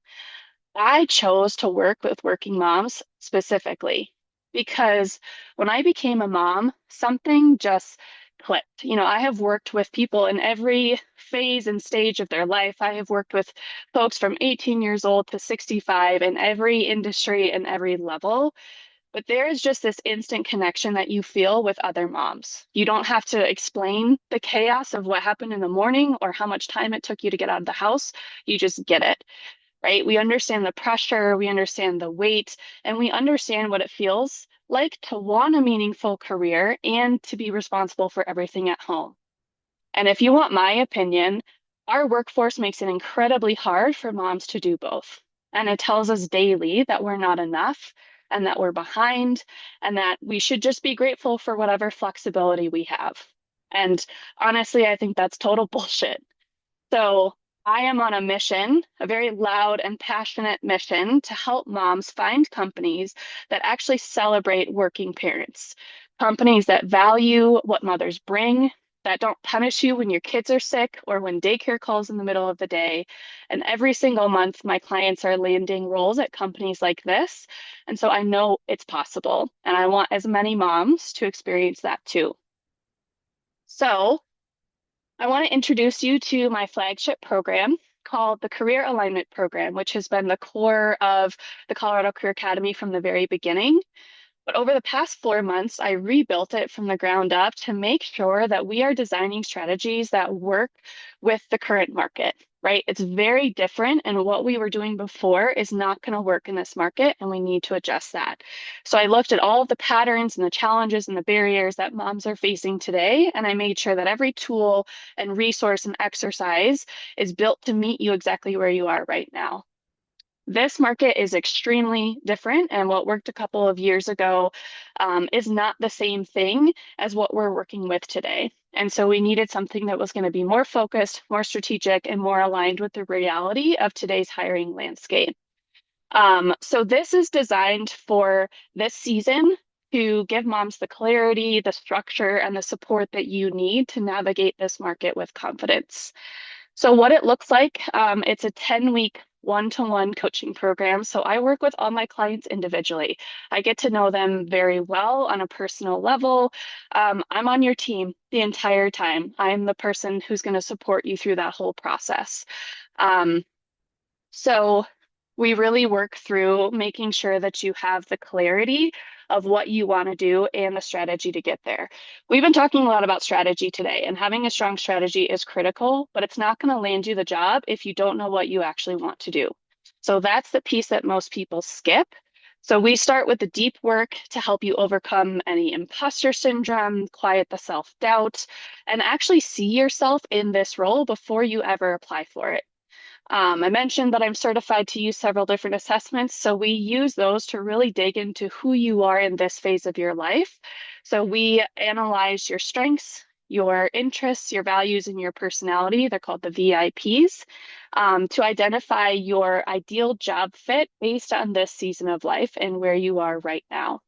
I chose to work with working moms specifically because when I became a mom, something just clicked. I have worked with people in every phase and stage of their life. I have worked with folks from 18 years old to 65 in every industry and every level. But there is just this instant connection that you feel with other moms. You don't have to explain the chaos of what happened in the morning or how much time it took you to get out of the house. You just get it, right? We understand the pressure, we understand the weight, and we understand what it feels like to want a meaningful career and to be responsible for everything at home. And if you want my opinion, our workforce makes it incredibly hard for moms to do both. And it tells us daily that we're not enough and that we're behind and that we should just be grateful for whatever flexibility we have. And honestly, I think that's total bullshit. So I am on a mission, a very loud and passionate mission to help moms find companies that actually celebrate working parents, companies that value what mothers bring, that don't punish you when your kids are sick or when daycare calls in the middle of the day. And every single month, my clients are landing roles at companies like this. And so I know it's possible. And I want as many moms to experience that too. So I want to introduce you to my flagship program called the Career Alignment Program, which has been the core of the Colorado Career Academy from the very beginning. But over the past 4 months, I rebuilt it from the ground up to make sure that we are designing strategies that work with the current market, right? It's very different, and what we were doing before is not going to work in this market, and we need to adjust that. So I looked at all of the patterns and the challenges and the barriers that moms are facing today, and I made sure that every tool and resource and exercise is built to meet you exactly where you are right now. This market is extremely different, and what worked a couple of years ago is not the same thing as what we're working with today. And so we needed something that was going to be more focused, more strategic, and more aligned with the reality of today's hiring landscape. So this is designed for this season to give moms the clarity, the structure, and the support that you need to navigate this market with confidence. So what it looks like, it's a 10-week one-to-one coaching program. So I work with all my clients individually. I get to know them very well on a personal level. I'm on your team the entire time. I'm the person who's going to support you through that whole process. Um, so we really work through making sure that you have the clarity of what you want to do and the strategy to get there. We've been talking a lot about strategy today, and having a strong strategy is critical, but it's not going to land you the job if you don't know what you actually want to do. So that's the piece that most people skip. So we start with the deep work to help you overcome any imposter syndrome, quiet the self-doubt, and actually see yourself in this role before you ever apply for it. I mentioned that I'm certified to use several different assessments, so we use those to really dig into who you are in this phase of your life. So we analyze your strengths, your interests, your values, and your personality. They're called the VIPs, to identify your ideal job fit based on this season of life and where you are right now.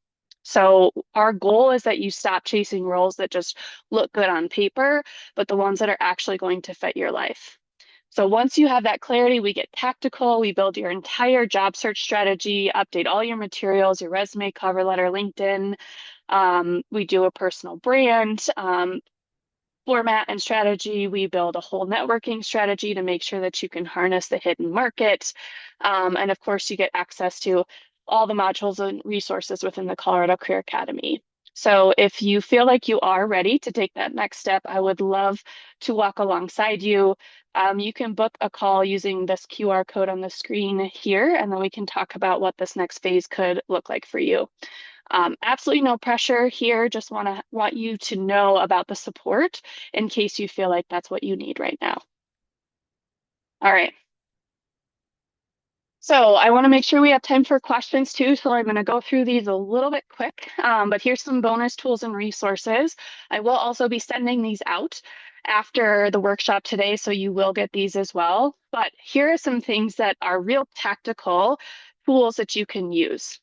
So our goal is that you stop chasing roles that just look good on paper, but the ones that are actually going to fit your life. So once you have that clarity, we get tactical. We build your entire job search strategy, update all your materials, your resume, cover letter, LinkedIn. We do a personal brand format and strategy. We build a whole networking strategy to make sure that you can harness the hidden market. And of course, you get access to all the modules and resources within the Colorado Career Academy. So if you feel like you are ready to take that next step, I would love to walk alongside you. You can book a call using this QR code on the screen here, and then we can talk about what this next phase could look like for you. Absolutely no pressure here. Just want you to know about the support in case you feel like that's what you need right now. All right. So I want to make sure we have time for questions too. So I'm going to go through these a little bit quick, but here's some bonus tools and resources. I will also be sending these out after the workshop today, so you will get these as well. But here are some things that are real tactical tools that you can use.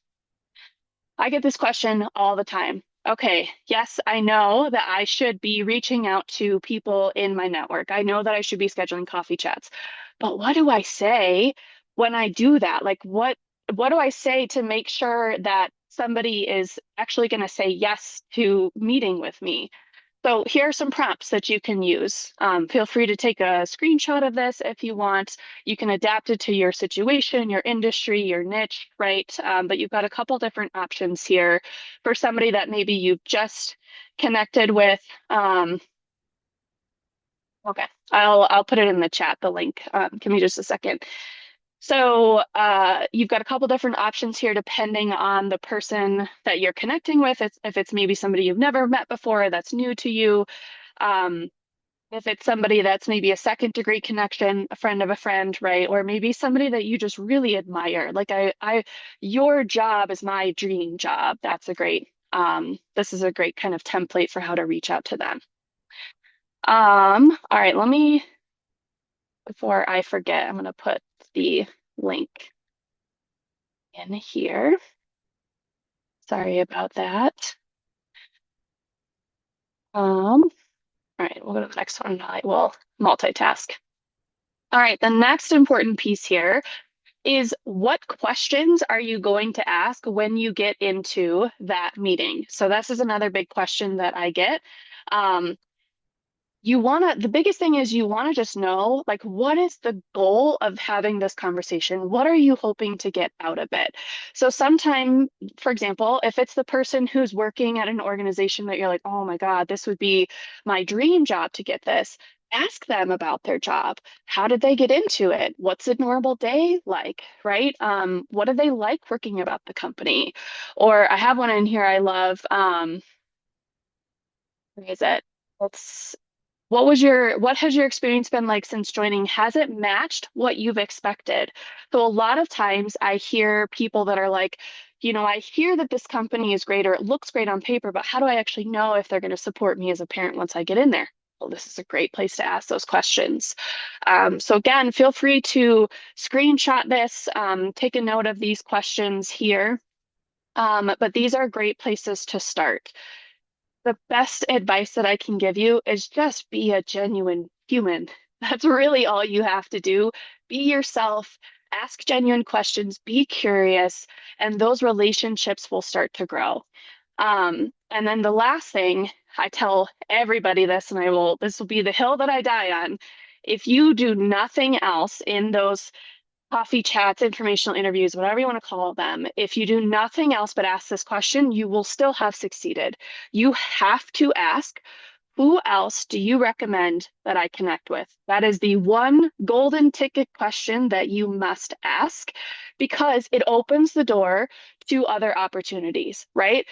I get this question all the time. Okay, yes, I know that I should be reaching out to people in my network. I know that I should be scheduling coffee chats. But what do I say when I do that? Like what do I say to make sure that somebody is actually going to say yes to meeting with me? So here are some prompts that you can use. Feel free to take a screenshot of this if you want. You can adapt it to your situation, your industry, your niche, right? But you've got a couple different options here for somebody that maybe you've just connected with. Okay, I'll put it in the chat, the link. Give me just a second. So you've got a couple different options here depending on the person that you're connecting with. If it's maybe somebody you've never met before that's new to you. Um, if it's somebody that's maybe a second degree connection, a friend of a friend, right? Or maybe somebody that you just really admire. Like your job is my dream job. That's a great, this is a great kind of template for how to reach out to them. All right, before I forget, I'm gonna put the link in here. Sorry about that. All right, we'll go to the next one. I will multitask. All right, the next important piece here is what questions are you going to ask when you get into that meeting? So this is another big question that I get. Um, the biggest thing is you want to just know, like, what is the goal of having this conversation? What are you hoping to get out of it? So sometime, for example, if it's the person who's working at an organization that you're like, oh my God, this would be my dream job to get this. Ask them about their job. How did they get into it? What's a normal day like, right? What do they like working about the company? Or I have one in here I love. Where is it? Let's what has your experience been like since joining? Has it matched what you've expected? So a lot of times I hear people that are like, I hear that this company is great or it looks great on paper, but how do I actually know if they're going to support me as a parent once I get in there? Well, this is a great place to ask those questions. So again, feel free to screenshot this, take a note of these questions here. But these are great places to start. The best advice that I can give you is just be a genuine human. That's really all you have to do. Be yourself, ask genuine questions, be curious, and those relationships will start to grow. And then the last thing, I tell everybody this, and this will be the hill that I die on. If you do nothing else in those coffee chats, informational interviews, whatever you want to call them, if you do nothing else but ask this question, you will still have succeeded. You have to ask, who else do you recommend that I connect with? That is the one golden ticket question that you must ask because it opens the door to other opportunities, right?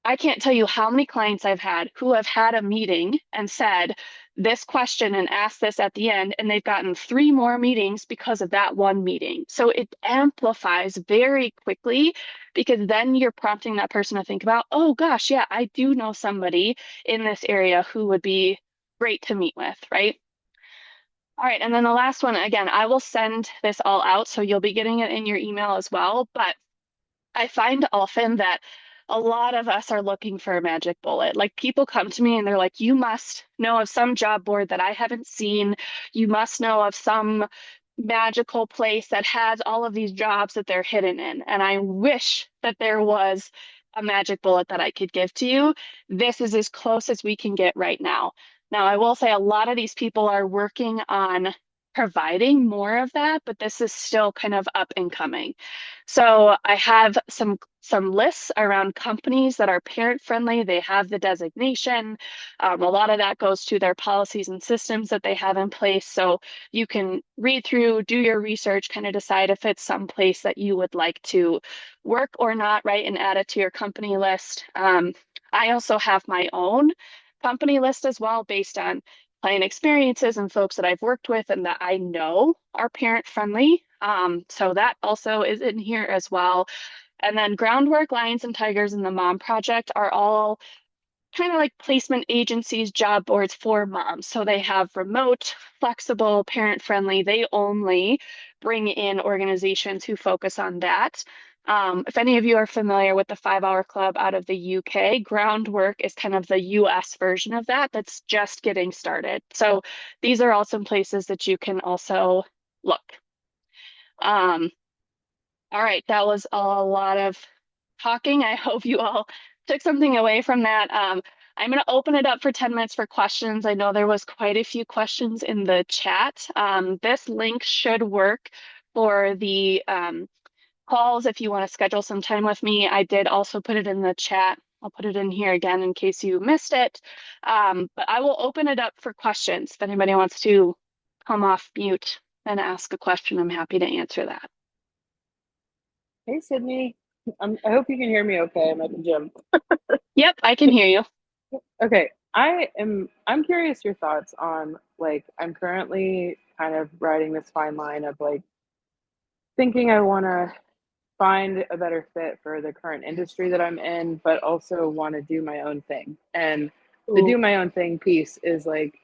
I can't tell you how many clients I've had who have had a meeting and said this question and asked this at the end, and they've gotten 3 more meetings because of that one meeting. So it amplifies very quickly because then you're prompting that person to think about, oh gosh, yeah, I do know somebody in this area who would be great to meet with, right? All right, and then the last one, again, I will send this all out, so you'll be getting it in your email as well. But I find often that a lot of us are looking for a magic bullet. Like people come to me and they're like, you must know of some job board that I haven't seen. You must know of some magical place that has all of these jobs that they're hidden in. And I wish that there was a magic bullet that I could give to you. This is as close as we can get right now. Now, I will say a lot of these people are working on providing more of that, but this is still kind of up and coming. So I have some lists around companies that are parent friendly. They have the designation. A lot of that goes to their policies and systems that they have in place. So you can read through, do your research, kind of decide if it's some place that you would like to work or not, right? And add it to your company list. I also have my own company list as well based on client experiences and folks that I've worked with and that I know are parent friendly. So that also is in here as well. And then Groundwork, Lions and Tigers, and the Mom Project are all kind of like placement agencies, job boards for moms. So they have remote, flexible, parent friendly. They only bring in organizations who focus on that. If any of you are familiar with the 5 Hour Club out of the UK, Groundwork is kind of the US version of that that's just getting started. So these are all some places that you can also look. Um, all right, that was a lot of talking. I hope you all took something away from that. I'm going to open it up for 10 minutes for questions. I know there was quite a few questions in the chat. This link should work for the calls if you want to schedule some time with me. I did also put it in the chat. I'll put it in here again in case you missed it. But I will open it up for questions. If anybody wants to come off mute and ask a question, I'm happy to answer that. Hey, Sydney. I hope you can hear me okay. I'm at the gym. Yep, I can hear you. Okay, I'm curious your thoughts on like I'm currently kind of riding this fine line of like thinking I want to find a better fit for the current industry that I'm in, but also want to do my own thing. And the Ooh. do my own thing piece is like,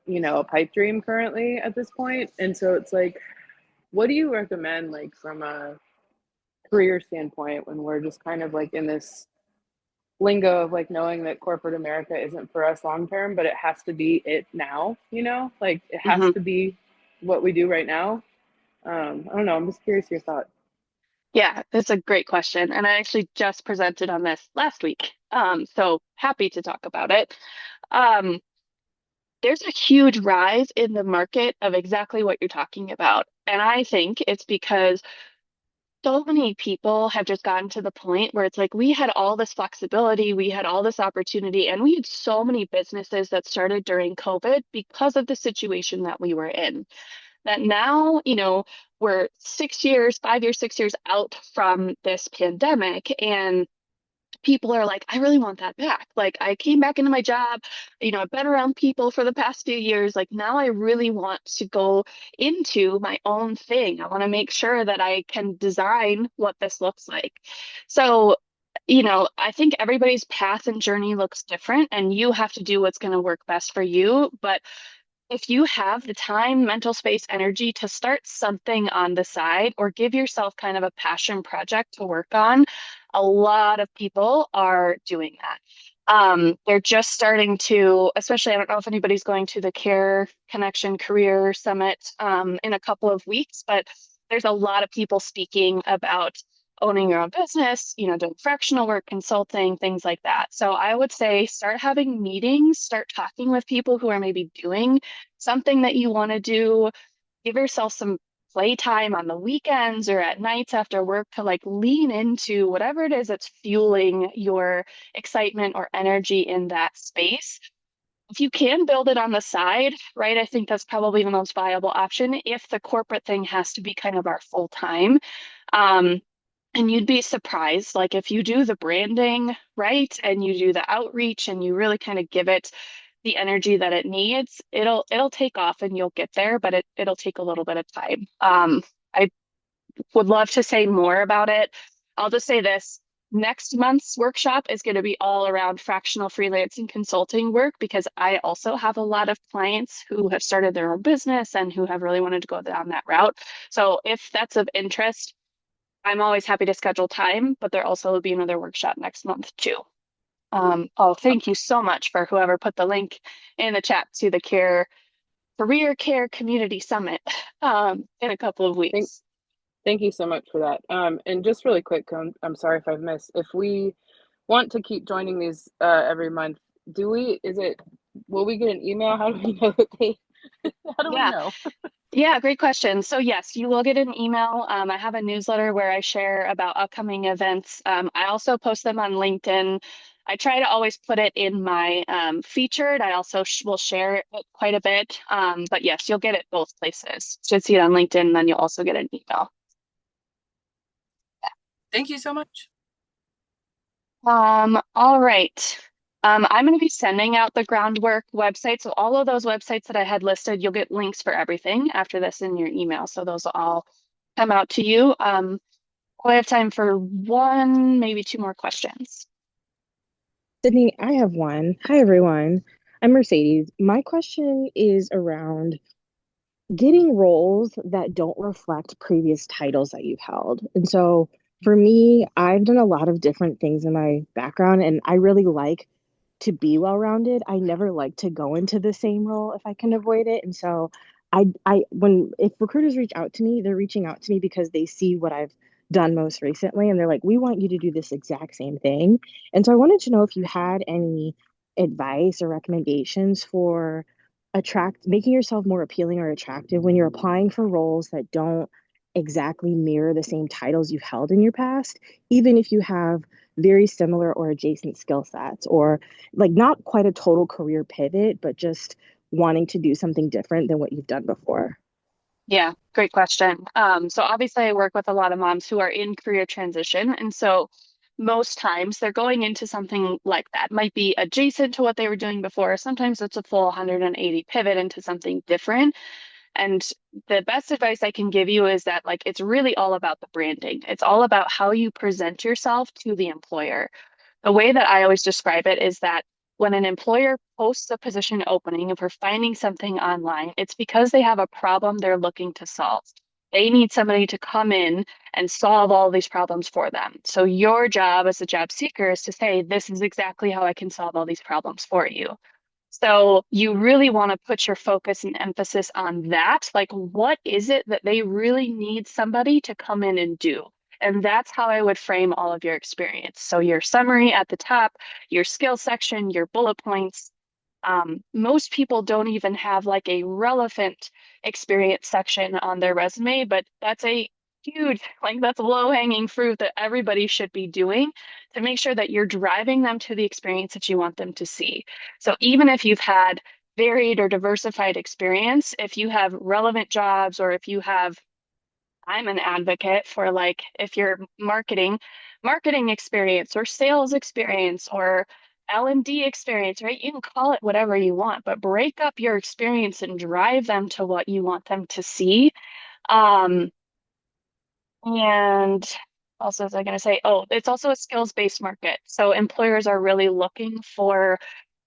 a pipe dream currently at this point. And so it's like, what do you recommend like from a career standpoint when we're just kind of like in this lingo of like knowing that corporate America isn't for us long term, but it has to be it now, like it has Mhm. to be what we do right now. I don't know. I'm just curious your thoughts. Yeah, that's a great question. And I actually just presented on this last week. So happy to talk about it. Um, there's a huge rise in the market of exactly what you're talking about. And I think it's because so many people have just gotten to the point where it's like we had all this flexibility, we had all this opportunity, and we had so many businesses that started during COVID because of the situation that we were in. That now, we're 6 years, 5 years, 6 years out from this pandemic, and people are like, I really want that back. Like, I came back into my job, I've been around people for the past few years. Like, now I really want to go into my own thing. I want to make sure that I can design what this looks like. So, I think everybody's path and journey looks different, and you have to do what's going to work best for you. But if you have the time, mental space, energy to start something on the side or give yourself kind of a passion project to work on, a lot of people are doing that. They're just starting to, especially, I don't know if anybody's going to the Care Connection Career Summit in a couple of weeks, but there's a lot of people speaking about owning your own business, doing fractional work, consulting, things like that. So I would say start having meetings, start talking with people who are maybe doing something that you want to do. Give yourself some playtime on the weekends or at nights after work to like lean into whatever it is that's fueling your excitement or energy in that space. If you can build it on the side, right, I think that's probably the most viable option if the corporate thing has to be kind of our full time. Um, and you'd be surprised, like if you do the branding right and you do the outreach and you really kind of give it the energy that it needs, it'll take off and you'll get there, but it'll take a little bit of time. I would love to say more about it. I'll just say this. Next month's workshop is going to be all around fractional freelance and consulting work because I also have a lot of clients who have started their own business and who have really wanted to go down that route. So if that's of interest, I'm always happy to schedule time, but there also will be another workshop next month too. Oh, thank you so much for whoever put the link in the chat to the Career Care Community Summit in a couple of Thank, weeks. thank you so much for that. And just really quick, I'm sorry if I've missed. If we want to keep joining these every month, will we get an email? How do we know that they, how do we Yeah, know? yeah, great question. So yes, you will get an email. I have a newsletter where I share about upcoming events. I also post them on LinkedIn. I try to always put it in my featured. I also will share it quite a bit. But yes, you'll get it both places. Should see it on LinkedIn, then you'll also get an email. Thank you so much. All right. I'm going to be sending out the Groundwork website. So all of those websites that I had listed, you'll get links for everything after this in your email. So those will all come out to you. We have time for one, maybe two more questions. Sydney, I have one. Hi, everyone. I'm Mercedes. My question is around getting roles that don't reflect previous titles that you've held. And so for me, I've done a lot of different things in my background, and I really like to be well-rounded. I never like to go into the same role if I can avoid it. And so when if recruiters reach out to me, they're reaching out to me because they see what I've done most recently, and they're like, "We want you to do this exact same thing." And so I wanted to know if you had any advice or recommendations for making yourself more appealing or attractive when you're applying for roles that don't exactly mirror the same titles you've held in your past, even if you have very similar or adjacent skill sets, or like not quite a total career pivot, but just wanting to do something different than what you've done before. Yeah, great question. So obviously I work with a lot of moms who are in career transition. And so most times they're going into something like that. Might be adjacent to what they were doing before. Sometimes it's a full 180 pivot into something different. And the best advice I can give you is that like it's really all about the branding. It's all about how you present yourself to the employer. The way that I always describe it is that when an employer posts a position opening, if we're finding something online, it's because they have a problem they're looking to solve. They need somebody to come in and solve all these problems for them. So your job as a job seeker is to say, this is exactly how I can solve all these problems for you. So you really want to put your focus and emphasis on that. Like, what is it that they really need somebody to come in and do? And that's how I would frame all of your experience. So your summary at the top, your skill section, your bullet points. Most people don't even have like a relevant experience section on their resume, but that's a huge, like that's low-hanging fruit that everybody should be doing to make sure that you're driving them to the experience that you want them to see. So even if you've had varied or diversified experience, if you have relevant jobs or if you have, I'm an advocate for like if you're marketing experience or sales experience or L&D experience, right? You can call it whatever you want, but break up your experience and drive them to what you want them to see. Um, and also, was I going to say, oh, it's also a skills-based market. So employers are really looking for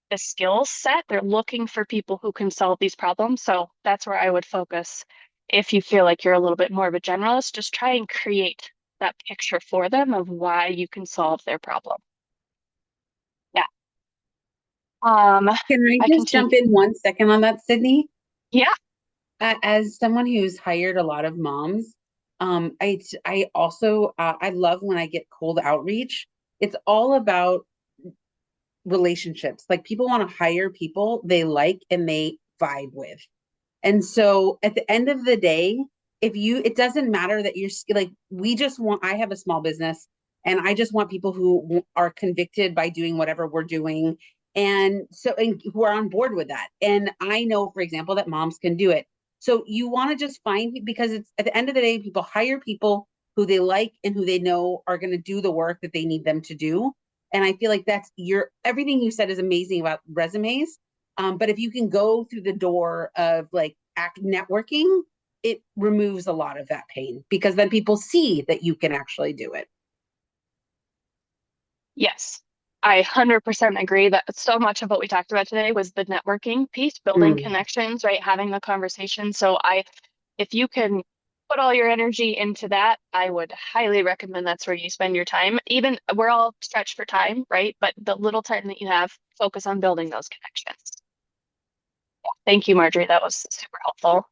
the skill set. They're looking for people who can solve these problems. So that's where I would focus. If you feel like you're a little bit more of a generalist, just try and create that picture for them of why you can solve their problem. Yeah. Can I I can just keep, jump in 1 second on that, Sydney? yeah, As someone who's hired a lot of moms, I also I love when I get cold outreach. It's all about relationships. Like people want to hire people they like and they vibe with. And so at the end of the day, if you, it doesn't matter that you're like, we just want, I have a small business and I just want people who are convicted by doing whatever we're doing. And so, and who are on board with that. And I know, for example, that moms can do it. So you want to just find, because it's at the end of the day, people hire people who they like and who they know are going to do the work that they need them to do. And I feel like that's everything you said is amazing about resumes. But if you can go through the door of like act networking, it removes a lot of that pain because then people see that you can actually do it. yes. I 100% agree that so much of what we talked about today was the networking piece, building Mm. connections, right? Having the conversation. If you can put all your energy into that, I would highly recommend that's where you spend your time. Even we're all stretched for time, right? But the little time that you have, focus on building those connections. Thank you, Marjorie. That was super helpful.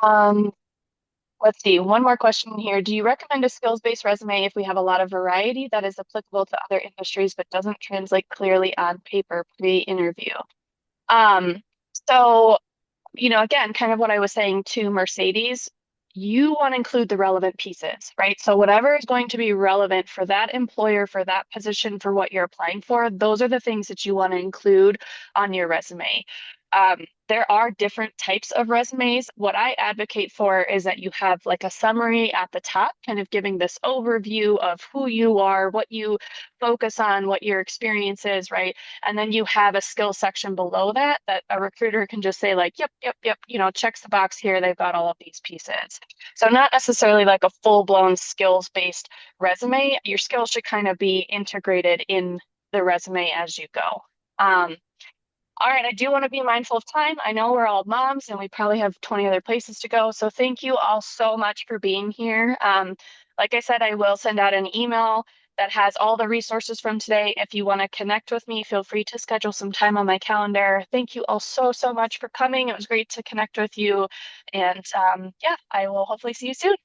Um, let's see, one more question here. Do you recommend a skills-based resume if we have a lot of variety that is applicable to other industries but doesn't translate clearly on paper pre-interview? Um, so again, kind of what I was saying to Mercedes, you want to include the relevant pieces, right? So whatever is going to be relevant for that employer, for that position, for what you're applying for, those are the things that you want to include on your resume. There are different types of resumes. What I advocate for is that you have like a summary at the top, kind of giving this overview of who you are, what you focus on, what your experience is, right? And then you have a skill section below that that a recruiter can just say like, yep, yep, yep, checks the box here. They've got all of these pieces. So not necessarily like a full-blown skills-based resume. Your skills should kind of be integrated in the resume as you go. All right, I do want to be mindful of time. I know we're all moms and we probably have 20 other places to go. So thank you all so much for being here. Like I said, I will send out an email that has all the resources from today. If you want to connect with me, feel free to schedule some time on my calendar. Thank you all so, so much for coming. It was great to connect with you. And yeah, I will hopefully see you soon.